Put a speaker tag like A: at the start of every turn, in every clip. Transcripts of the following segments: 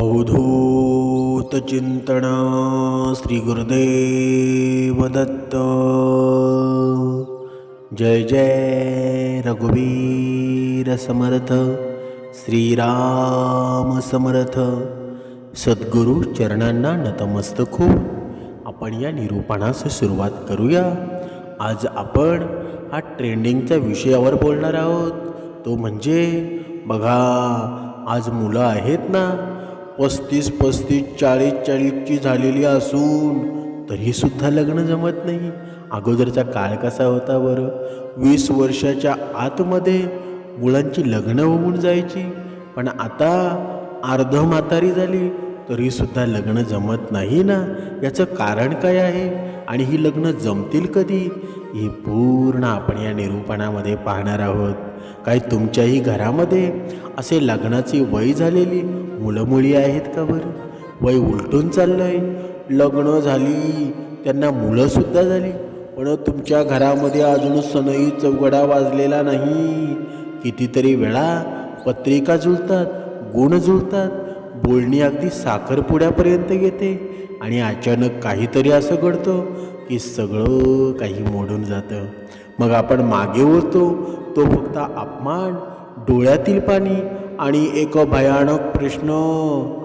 A: अवधूत चिंतन श्री गुरुदेव दत्त। जय जय रघुवीर समर्थ, श्रीराम समर्थ। सद्गुरु चरणांना नतमस्तक होऊन आपण या निरूपणास सुरुवात करूया। आज आपण हा ट्रेंडिंगच्या विषयावर बोलणार आहोत, तो म्हणजे बघा, आज मुलं आहेत ना 35, 40ची झालेली असून तरी सुद्धा लग्न जमत नाही। अगोदरचा काळ कसा होता बरं? 20 वर्षाच्या आतमध्ये मुलांची लग्न होऊन जायची, पण आता अर्ध म्हातारी झाली तरी सुद्धा लग्न जमत नाही ना। याचं कारण काय आहे आणि ही लग्न जमतील कधी, हे पूर्ण आपण या निरूपणामध्ये पाहणार आहोत। काय तुमच्याही घरामध्ये असे लग्नाची वय झालेली मुलं मुली आहेत का बरं? वय उलटून चाललंय, लग्न झाली, त्यांना मुलं सुद्धा झाली, पण तुमच्या घरामध्ये अजून सनई चौघडा वाजलेला नाही। कितीतरी वेळा पत्रिका जुळतात, गुण जुळतात, बोलणी अगदी साखरपुड्यापर्यंत येते आणि अचानक काहीतरी असं घडतं की सगळं काही मोडून जातं। मग आपण मागे वळतो, तो फक्त अपमान, डोळ्यातील पाणी आणि एक भयानक प्रश्न,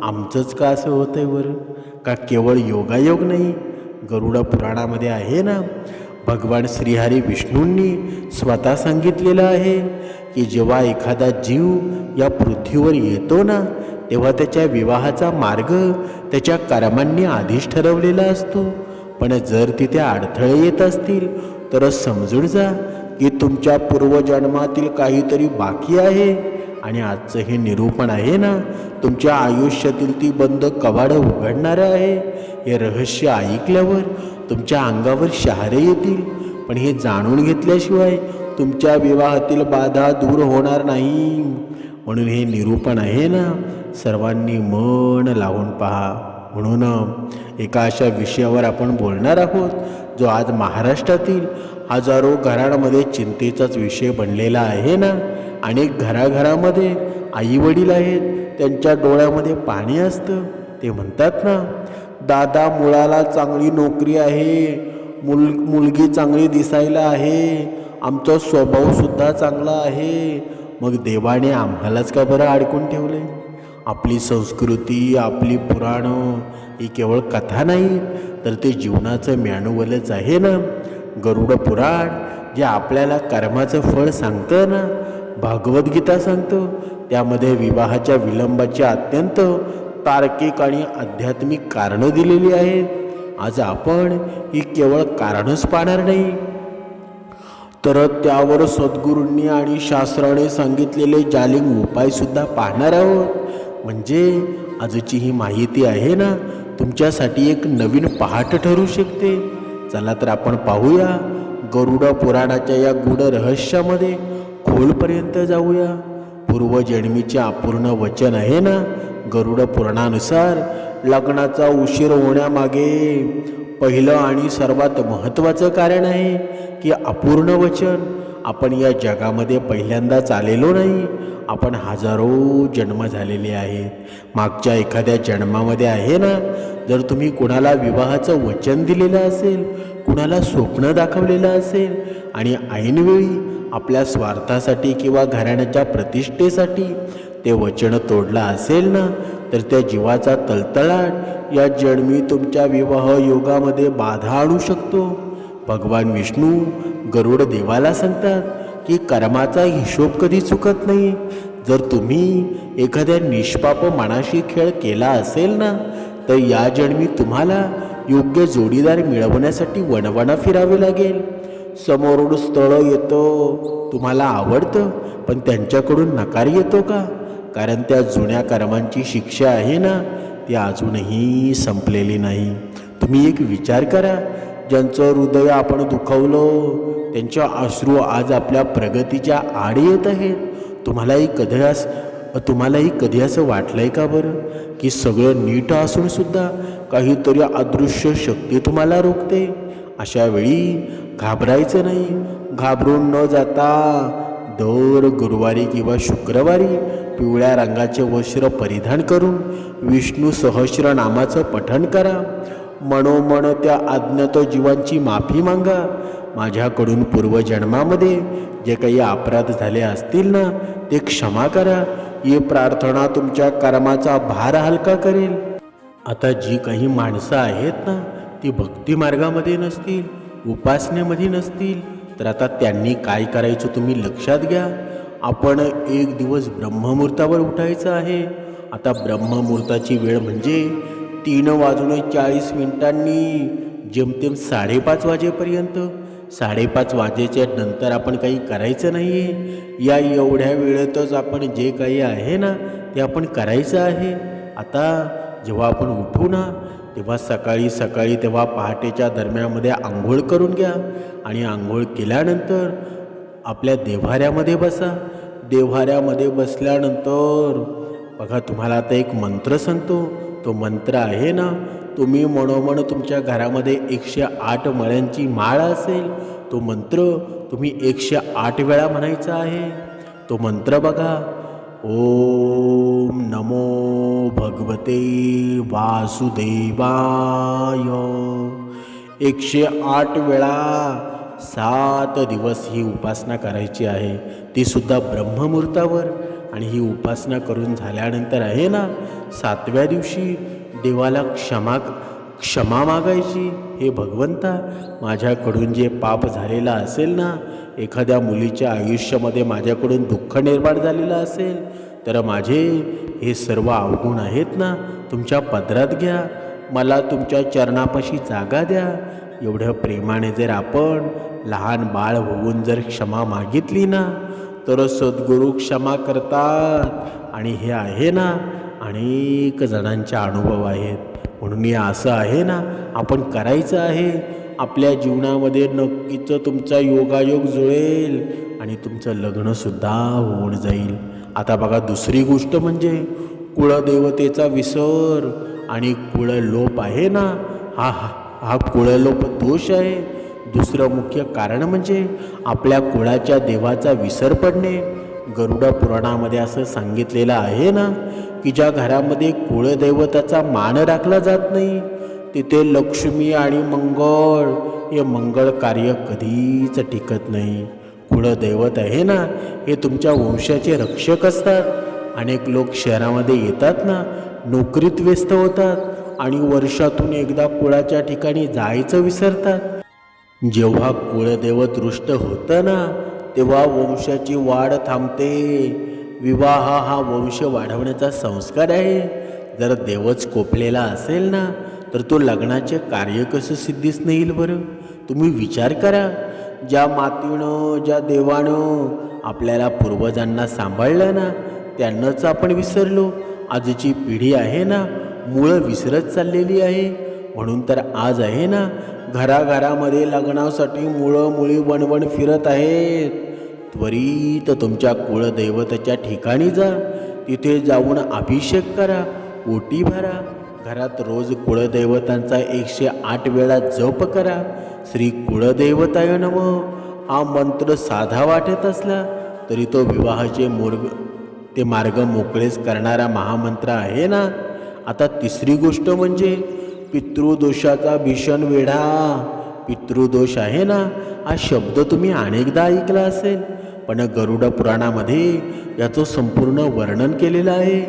A: आमचंच का असं होतंय बरं? का केवळ योगायोग नाही? गरुड पुराणामध्ये आहे ना, भगवान श्रीहरी विष्णूंनी स्वतः सांगितलेलं आहे की जेव्हा एखादा जीव या पृथ्वीवर येतो ना, तेव्हा त्याच्या विवाहाचा मार्ग त्याच्या कर्मांनी आधीच ठरवलेला असतो। पण जर तिथे अडथळे येत असतील तर समजून जा की तुमच्या पूर्वजन्मातील काहीतरी बाकी आहे। आणि आजचं हे निरूपण आहे ना, तुमच्या आयुष्यातील ती बंद कवाडं उघडणारं आहे। हे रहस्य ऐकल्यावर तुमच्या अंगावर शहारे येतील, पण हे जाणून घेतल्याशिवाय तुमच्या विवाहातील बाधा दूर होणार नाही। म्हणून हे निरूपण आहे ना, सर्वांनी मन लावून पहा। म्हणून एका अशा विषयावर आपण बोलणार आहोत जो आज महाराष्ट्रातील हजारो घरांमध्ये चिंतेचाच विषय बनलेला आहे ना। अनेक घराघरामध्ये आई वडील आहेत, त्यांच्या डोळ्यामध्ये पाणी असतं। ते म्हणतात ना, दादा मुलाला चांगली नोकरी आहे, मुलगी चांगली दिसायला आहे, आमचा स्वभावसुद्धा चांगला आहे, मग देवाने आम्हालाच का बरं अडकून ठेवले? आपली संस्कृती, आपली पुराणं ही केवळ कथा नाही, तर ते जीवनाचं मॅन्युअलच आहे ना। गरुड पुराण जे आपल्याला कर्माचं फळ सांगतं ना, भगवद्गीता सांगतं, त्यामध्ये विवाहाच्या विलंबाची अत्यंत तार्किक आणि आध्यात्मिक कारणं दिलेली आहेत। आज आपण ही केवळ कारणच पाहणार नाही, तर त्यावर सद्गुरूंनी आणि शास्त्राने सांगितलेले जालिम उपायसुद्धा पाहणार आहोत। म्हणजे आजची ही माहिती आहे ना, तुमच्यासाठी एक नवीन पहाट ठरू शकते। चला तर आपण पाहूया, गरुड पुराणाच्या या गूढ रहस्यामध्ये खोलपर्यंत जाऊया। पूर्वजन्मीचे अपूर्ण वचन आहे ना, गरुड पुराणानुसार लग्नाचा उशीर होण्यामागे पहिलं आणि सर्वात महत्त्वाचं कारण आहे की अपूर्ण वचन। आपण या जगामध्ये पहिल्यांदाच आलेलो नाही, आपण हजारो जन्म झालेले आहेत। मागच्या एखाद्या जन्मामध्ये आहे ना, जर तुम्ही कुणाला विवाहाचं वचन दिलेलं असेल, कुणाला स्वप्न दाखवलेलं असेल आणि ऐनवेळी आपल्या स्वार्थासाठी किंवा घराण्याच्या प्रतिष्ठेसाठी ते वचन तोडलं असेल ना, तर त्या जीवाचा तळतळाट या जन्मी तुमच्या विवाह योगामध्ये बाधा आणू शकतो। भगवान विष्णू गरुड देवाला सांगतात की कर्माचा हिशोब कधी चुकत नाही। जर तुम्ही एखाद्या निष्पाप मनाशी खेळ केला असेल ना, तर या जन्मी तुम्हाला योग्य जोडीदार मिळवण्यासाठी वणवणा फिरावे लागेल। समोरून स्थळ येतं, तुम्हाला आवडतं, पण त्यांच्याकडून नकार येतो का? कारण त्या जुन्या कर्मांची शिक्षा आहे ना, ती अजूनही संपलेली नाही। तुम्ही एक विचार करा, ज्यांचं हृदय आपण दुखावलं, त्यांच्या अश्रू आज आपल्या प्रगतीच्या आड येत आहेत। तुम्हालाही कधी असं वाटलंय का बरं की सगळं नीट असून सुद्धा काहीतरी अदृश्य शक्ती तुम्हाला रोखते? अशा वेळी घाबरायचं नाही। घाबरून न जाता दर गुरुवारी किंवा शुक्रवारी पिवळ्या रंगाचे वस्त्र परिधान करून विष्णू सहस्रनामाचं पठण करा. मनोमन त्या अज्ञात जीवांची माफी मागा. माझ्याकडून पूर्वजन्मामध्ये जे काही अपराध झाले असतील ना ते क्षमा करा. ही प्रार्थना तुमच्या कर्माचा भार हलका करेल. आता जी काही माणसं आहेत ना ती भक्ती मार्गामध्ये नसतील, उपासनेमध्ये नसतील, तर आता त्यांनी काय करायचं तुम्ही लक्षात घ्या. आपण एक दिवस ब्रह्ममुहूर्तावर उठायचं आहे. आता ब्रह्ममुहूर्ताची वेळ म्हणजे 3:40 जेमतेम 5:30 वाजेपर्यंत. 5:30 वाजेच्या नंतर आपण काही करायचं नाही आहे. या एवढ्या वेळेतच आपण जे काही आहे ना ते आपण करायचं आहे. आता जेव्हा आपण उठू ना तेव्हा सकाळी तेव्हा पहाटेच्या दरम्यामध्ये आंघोळ करून घ्या आणि आंघोळ केल्यानंतर आपल्या देव्हाऱ्यामध्ये बसा. देव्हाऱ्यामध्ये बसल्यानंतर बघा तुम्हाला आता एक मंत्र सांगतो. तो मंत्र आहे ना तुम्ही मनोमन तुमच्या घरामध्ये 108 मळ्यांची माळ असेल तो मंत्र तुम्ही 108 वेळा म्हणायचा आहे. तो मंत्र बघा. ओम नमो भगवते वासुदेवाय. 108 वेळा 7 दिवस ही उपासना करायची आहे, ती सुद्धा ब्रह्ममुहूर्तावर. आणि ही उपासना करून झाल्यानंतर आहे ना 7व्या दिवशी देवाला क्षमा मागायची. हे भगवंता, माझ्याकडून जे पाप झालेलं असेल ना, एखाद्या मुलीच्या आयुष्यामध्ये माझ्याकडून दुःख निर्माण झालेलं असेल तर माझे हे सर्व अवगुण आहेत ना तुमच्या पदरात घ्या. मला तुमच्या चरणापाशी जागा द्या. एवढ्या प्रेमाने जर आपण लहान बाळ होऊन जर क्षमा मागितली ना तर सद्गुरू क्षमा करतात. आणि हे आहे ना अनेक जणांच्या अनुभव आहेत. म्हणून हे असं आहे ना आपण करायचं आहे. आपल्या जीवनामध्ये नक्कीच तुमचा योगायोग जुळेल आणि तुमचं लग्नसुद्धा होऊन जाईल. आता बघा दुसरी गोष्ट म्हणजे कुळदेवतेचा विसर आणि कुळलोप आहे ना, हा कुळलोप दोष आहे. दुसरं मुख्य कारण म्हणजे आपल्या कुळाच्या देवाचा विसर पडणे. गरुड पुराणामध्ये असं सांगितलेलं आहे ना की ज्या घरामध्ये कुळदैवताचा मान राखला जात नाही तिथे लक्ष्मी आणि मंगळ हे मंगळ कार्य कधीच टिकत नाही. कुळदैवत आहे ना हे तुमच्या वंशाचे रक्षक असतात. अनेक लोक शहरामध्ये येतात ना, नोकरीत व्यस्त होतात आणि वर्षातून एकदा कुळाच्या ठिकाणी जायचं विसरतात. जेव्हा कुळदैवत रुष्ट होतं ना तेव्हा वंशाची वाढ थांबते. विवाह हा वंश वाढवण्याचा संस्कार आहे. जर देवच कोपलेला असेल ना तर तो लग्नाचे कार्य कसं सिद्धीस नेईल बरं? तुम्ही विचार करा. ज्या मातीनं ज्या देवानं आपल्याला पूर्वजांना सांभाळलं ना त्यांनाच आपण विसरलो. आजची पिढी आहे ना मुळं विसरत चाललेली आहे. म्हणून तर आज आहे ना घराघरामध्ये लग्नासाठी मुळं मुळी वणवण फिरत आहेत. त्वरित तुमच्या कुळदैवताच्या ठिकाणी जा. तिथे जाऊन अभिषेक करा, ओटी भरा. घरात रोज कुळदैवतांचा 108 वेळा जप करा. श्री कुळदैवताय नमः हा मंत्र साधा वाटत असला तरी तो विवाहाचे मार्ग मोकळेच करणारा महामंत्र आहे ना. आता तिसरी गोष्ट म्हणजे पितृदोषाचा भीषण वेढा. पितृदोष आहे ना हा शब्द तुम्ही अनेकदा ऐकला असेल, पण गरुड पुराणामध्ये याचं संपूर्ण वर्णन केलेलं आहे.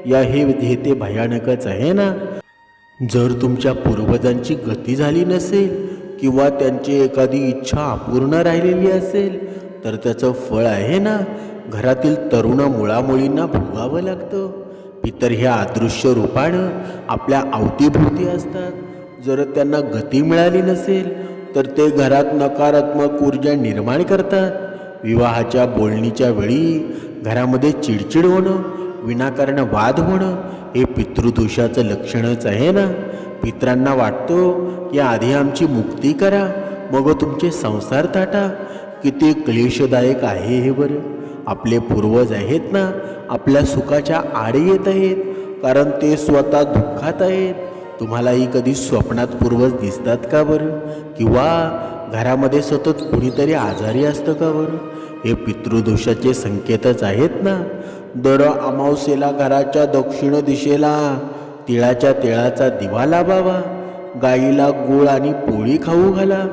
A: हे ते भयानकच आहे ना. जर तुमच्या पूर्वजांची गती झाली नसेल किंवा त्यांची एखादी इच्छा अपूर्ण राहिलेली असेल तर त्याचं फळ आहे ना घरातील तरुण मुळामुळींना भोगावं लागतं. पितर ह्या अदृश्य रूपानं आपल्या अवतीभोवती असतात. जर त्यांना गती मिळाली नसेल तर ते घरात नकारात्मक ऊर्जा निर्माण करतात. विवाहाच्या बोलणीच्या वेळी घरामध्ये चिडचिड होणं, विनाकारण वाद होणं हे पितृदोषाचं लक्षणच आहे ना. पितरांना वाटतो की आधी आमची मुक्ती करा मग तुमचे संसार थाटा. किती क्लेशदायक आहे हे बरं. आपले पूर्वज आहेत ना आपल्या सुखाच्या आडी येत आहेत कारण ते स्वतः दुःखात आहेत. तुम्हालाही कधी स्वप्नात पूर्वज दिसतात का बरं? किंवा घरामध्ये सतत कुणीतरी आजारी असतं का बरं? हे पितृदोषाचे संकेतच आहेत ना. दर अमावस्येला घराच्या दक्षिण दिशेला तिळाच्या तेळाचा दिवा लावावा. गाईला गूळ आणि पोळी खाऊ घाला.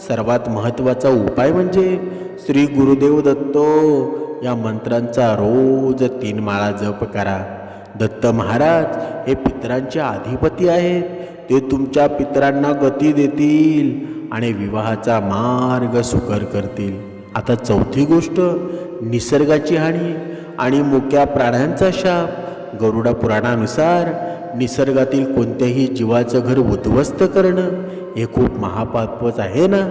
A: सर्वात महत्त्वाचा उपाय म्हणजे श्री गुरुदेव दत्तो या मंत्रांचा रोज 3 माळा जप करा. दत्त महाराज हे पितरांचे अधिपती आहेत. ते तुमच्या पितरांना गती देतील आणि विवाहाचा मार्ग सुकर करतील. आता चौथी गोष्ट, निसर्गाची हानी आणि मुक्या प्राण्यांचा शाप. गरुड पुराणानुसार निसर्गातील कोणत्याही जीवाचं घर उद्ध्वस्त करणं हे खूप महापापच आहे ना.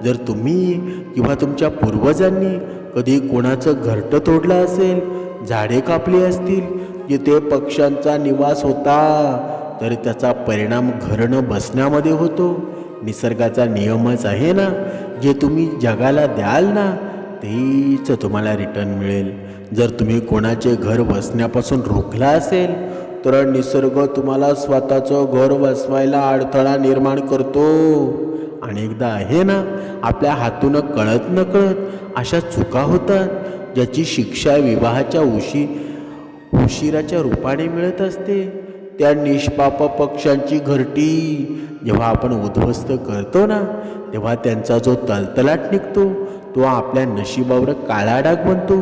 A: जर तुम्ही किंवा तुमच्या पूर्वजांनी कधी कोणाचं घरटं तोडलं असेल, झाडे कापली असतील जिथे पक्ष्यांचा निवास होता, तर त्याचा परिणाम घर न बसण्यामध्ये होतो. निसर्गाचा नियमच आहे ना, जे तुम्ही जगाला द्याल ना तेच तुम्हाला रिटर्न मिळेल. जर तुम्ही कोणाचे घर वसण्यापासून रोखला असेल तर निसर्ग तुम्हाला स्वतःचं घर वसवायला अडथळा निर्माण करतो. अनेकदा आहे ना, आपल्या हातून कळत नकळत अशा चुका होतात ज्याची शिक्षा विवाहाच्या उशिराच्या रूपाने मिळत असते. त्या निष्पाप पक्ष्यांची घरटी जेव्हा आपण उद्ध्वस्त करतो ना, तेव्हा त्यांचा जो तलतलाट निघतो तो आपल्या नशिबावर काळा डाग बनतो.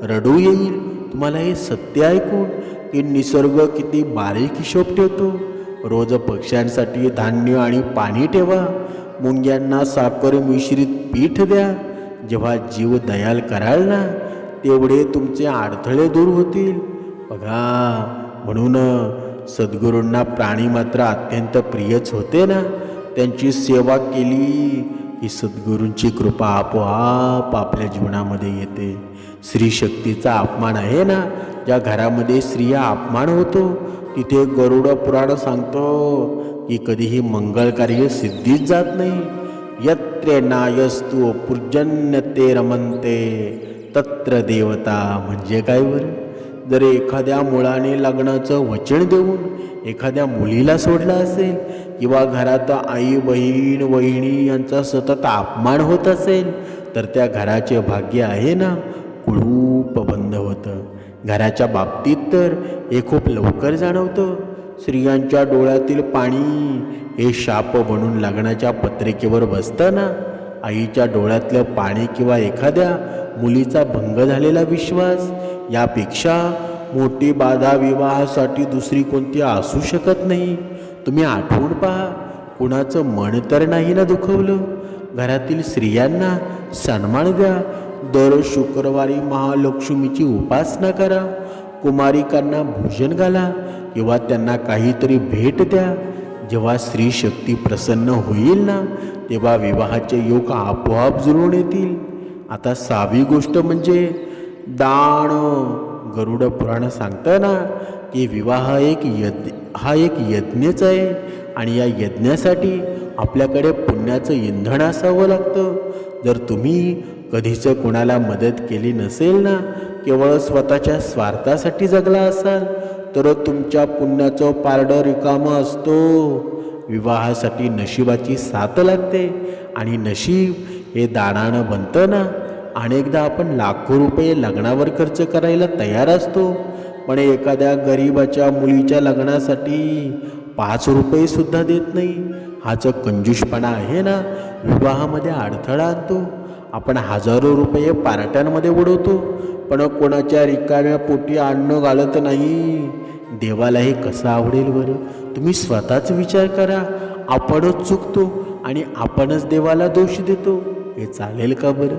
A: रडू येईल तुम्हाला हे सत्य ऐकून की निसर्ग किती बारीक हिशोब ठेवतो. रोज पक्ष्यांसाठी धान्य आणि पाणी ठेवा. मुंग्यांना साखर मिश्रित पीठ द्या. जेव्हा जीव दयाल कराल ना, तेवढे तुमचे अडथळे दूर होतील. बघा, म्हणून सद्गुरूंना प्राणी मात्र अत्यंत प्रियच होते ना. त्यांची सेवा केली की सद्गुरूंची कृपा आपोआप आपल्या जीवनामध्ये येते. स्त्री शक्तीचा अपमान आहे ना, ज्या घरामध्ये स्त्रिया अपमान होतो तिथे गरुड पुराण सांगतो की कधीही मंगळ कार्य सिद्धीच जात नाही. यत्र नायस्तु पूजन्यते रमन्ते तत्र देवता. म्हणजे काय बरं? जर एखाद्या मुलाने लग्नाचं वचन देऊन एखाद्या मुलीला सोडलं असेल किंवा घरात आई बहीण वहिनी यांचा सतत अपमान होत असेल तर त्या घराचे भाग्य आहे ना कुळूप बंद होतं. घराच्या बाबतीत तर हे खूप लवकर जाणवतं. स्त्रियांच्या डोळ्यातील पाणी हे शाप बनून लग्नाच्या पत्रिकेवर बसतं ना. आईच्या डोळ्यातलं पाणी किंवा एखाद्या मुलीचा भंग झालेला विश्वास यापेक्षा मोठी बाधा विवाहासाठी दुसरी कोणती असू शकत नाही. तुम्ही आठवून पहा, कुणाचं मन तर नाही ना दुखवलं. घरातील स्त्रियांना सन्मान द्या. दर शुक्रवारी महालक्ष्मीची उपासना करा. कुमारिकांना भोजन घाला किंवा त्यांना काहीतरी भेट द्या. जेव्हा स्त्री शक्ती प्रसन्न होईल ना, तेव्हा विवाहाचे योग आपोआप जुळून येतील. आता 6वी गोष्ट म्हणजे दान. गरुड पुराण सांगतं ना की विवाह हा एक यज्ञच आहे आणि या यज्ञासाठी आपल्याकडे पुण्याचं इंधन असावं लागतं. जर तुम्ही कधीच कोणाला मदत केली नसेल ना, केवळ स्वतःच्या स्वार्थासाठी जगला असाल तर तुमच्या पुण्याचं पारडं रिकामं असतो. विवाहासाठी नशिबाची साथ लागते आणि नशीब हे दानानं बनतं ना. अनेकदा आपण लाखो रुपये लग्नावर खर्च करायला तयार असतो, पण एखाद्या गरिबाच्या मुलीच्या लग्नासाठी 5 रुपये सुद्धा देत नाही. हा जो कंजूसपणा आहे ना, विवाहामध्ये अडथळा आणतो. आपण हजारो रुपये पार्ट्यांमध्ये उडवतो, पण कोणाच्या रिकाम्या पोटी अन्न घालत नाही. देवाला हे कसं आवडेल बरं? तुम्ही स्वतःच विचार करा. आपणच चुकतो आणि आपणच देवाला दोष देतो. हे चालेल का बरं?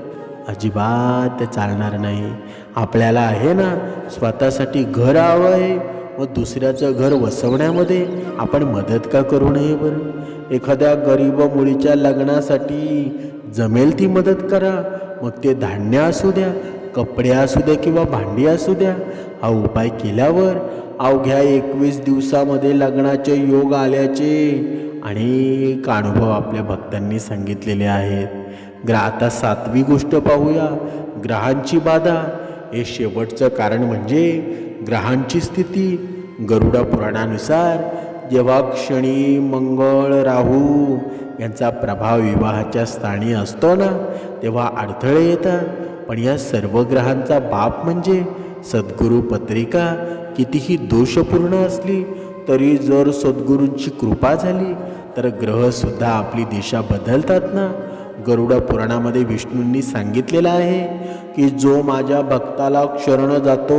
A: अजिबात चालणार नाही. आपल्याला आहे ना स्वतःसाठी घर हवं आहे, मग दुसऱ्याचं घर वसवण्यामध्ये आपण मदत का करू नये बरं? एखाद्या गरीब मुलीच्या लग्नासाठी जमेल ती मदत करा. मग ते धान्य असू द्या, कपडे असू द्या किंवा भांडी असू द्या. हा उपाय केल्यावर अवघ्या 21 दिवसामध्ये लग्नाचे योग आल्याचे अनेक अनुभव आपल्या भक्तांनी सांगितलेले आहेत. आता 7वी गोष्ट पाहूया, ग्रहांची बाधा. हे शेवटचं कारण म्हणजे ग्रहांची स्थिती. गरुड पुराणानुसार जेव्हा शनी मंगळ राहू यांचा प्रभाव विवाहाच्या स्थानी असतो ना, तेव्हा अडथळे येतात. पण या सर्व ग्रहांचा बाप म्हणजे सद्गुरू पत्रिका कितीही दोषपूर्ण असली तरी जर सद्गुरूंची कृपा झाली तर ग्रहसुद्धा आपली दिशा बदलतात ना. गरुड पुराणामध्ये विष्णूंनी सांगितलेलं आहे की जो माझ्या भक्ताला शरण जातो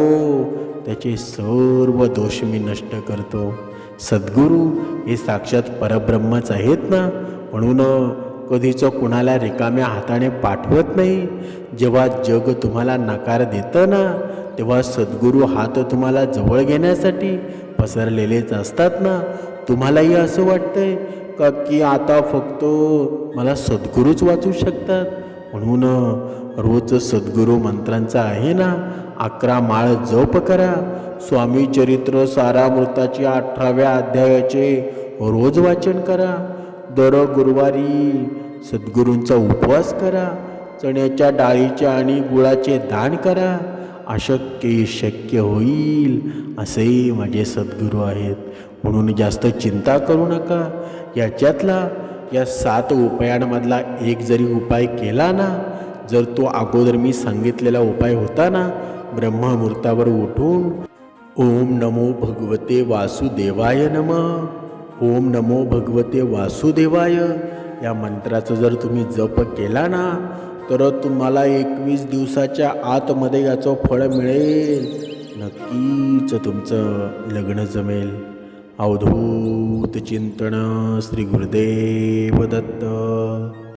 A: त्याचे सर्व दोष मी नष्ट करतो. सद्गुरू हे साक्षात परब्रह्मच आहेत ना. म्हणून कधीच कुणाला रिकाम्या हाताने पाठवत नाही. जेव्हा जग तुम्हाला नकार देतं ना तेव्हा सद्गुरू हात तुम्हाला जवळ घेण्यासाठी पसरलेलेच असतात ना. तुम्हालाही असं वाटतंय का की आता फक्त मला सद्गुरूच वाचू शकतात. म्हणून रोज सद्गुरू मंत्रांचा आहे ना 11 माळ जप करा. स्वामी चरित्र सारामृताची 18व्या अध्यायाचे रोज वाचन करा. दर गुरुवारी सद्गुरूंचा उपवास करा. चण्याच्या डाळीचे आणि गुळाचे दान करा. अशक्य शक्य होईल असे माझे सद्गुरू आहेत. म्हणून जास्त चिंता करू नका. याच्यातला या 7 उपायांमधला एक जरी उपाय केला ना, जर तो अगोदर मी सांगितलेला उपाय होता ना, ब्रह्ममुहूर्तावर उठून ओम नमो भगवते वासुदेवाय नमः, ओम नमो भगवते वासुदेवाय या मंत्राचा जर तुम्ही जप केला ना तर तुम्हाला 21 दिवसाच्या आतमध्ये याचं फळ मिळेल. नक्कीच तुमचं लग्न जमेल. अवधूत चिंतन. श्री गुरुदेव दत्त.